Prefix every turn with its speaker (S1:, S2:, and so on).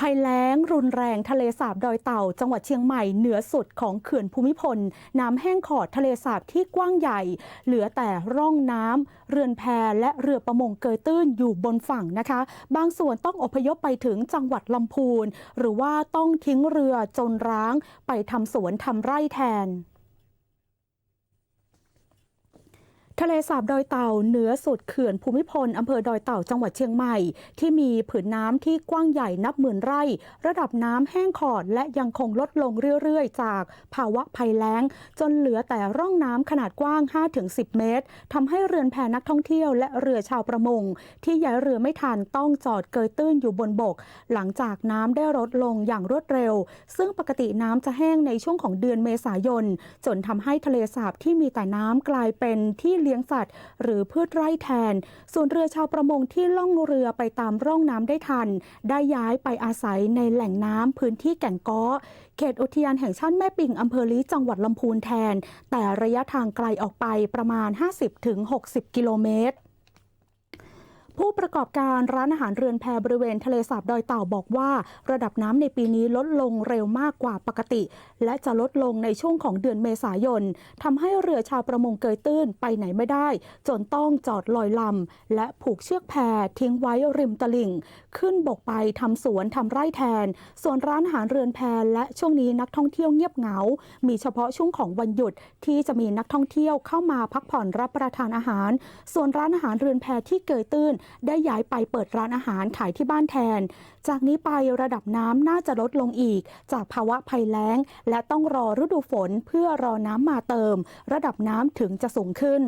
S1: ภัยแล้งรุนแรงทะเลสาบดอยเต่าจังหวัดเชียงใหม่เหนือสุดของเขื่อนภูมิพลน้ำแห้งขอดทะเลสาบที่กว้างใหญ่เหลือแต่ร่องน้ำเรือนแพและเรือประมงเกยตื้นอยู่บนฝั่งนะคะบางส่วนต้องอพยพไปถึงจังหวัดลำพูนหรือว่าต้องทิ้งเรือจนร้างไปทำสวนทำไร่แทนทะเลสาบดอยเต่าเหนือสุดเขื่อนภูมิพลอำเภอดอยเต่าจังหวัดเชียงใหม่ที่มีผืนน้ำที่กว้างใหญ่นับหมื่นไร่ระดับน้ำแห้งขอดและยังคงลดลงเรื่อยๆจากภาวะภัยแล้งจนเหลือแต่ร่องน้ำขนาดกว้าง 5-10 เมตรทำให้เรือนแพนักท่องเที่ยวและเรือชาวประมงที่ย้ายเรือไม่ทันต้องจอดเกยตื้นอยู่บนบกหลังจากน้ำได้ลดลงอย่างรวดเร็วซึ่งปกติน้ำจะแห้งในช่วงของเดือนเมษายนจนทำให้ทะเลสาบที่มีแต่น้ำกลายเป็นที่เลี้ยงสัตว์หรือพืชไร่แทนส่วนเรือชาวประมงที่ล่องเรือไปตามร่องน้ำได้ทันได้ย้ายไปอาศัยในแหล่งน้ำพื้นที่แก่งก้อเขตอุทยานแห่งชาติแม่ปิงอำเภอลี้จังหวัดลำพูนแทนแต่ระยะทางไกลออกไปประมาณ 50-60 กิโลเมตรผู้ประกอบการร้านอาหารเรือนแพบริเวณทะเลสาบดอยเต่าบอกว่าระดับน้ำในปีนี้ลดลงเร็วมากกว่าปกติและจะลดลงในช่วงของเดือนเมษายนทำให้เรือชาวประมงเกยตื้นไปไหนไม่ได้จนต้องจอดลอยลำและผูกเชือกแพทิ้งไว้ริมตลิ่งขึ้นบกไปทำสวนทำไร่แทนส่วนร้านอาหารเรือนแพและช่วงนี้นักท่องเที่ยวเงียบเหงามีเฉพาะช่วงของวันหยุดที่จะมีนักท่องเที่ยวเข้ามาพักผ่อนรับประทานอาหารส่วนร้านอาหารเรือนแพที่เกยตื้นได้ย้ายไปเปิดร้านอาหารขายที่บ้านแทนจากนี้ไประดับน้ำน่าจะลดลงอีกจากภาวะภัยแล้งและต้องรอฤดูฝนเพื่อรอน้ำมาเติมระดับน้ำถึงจะสูงขึ้น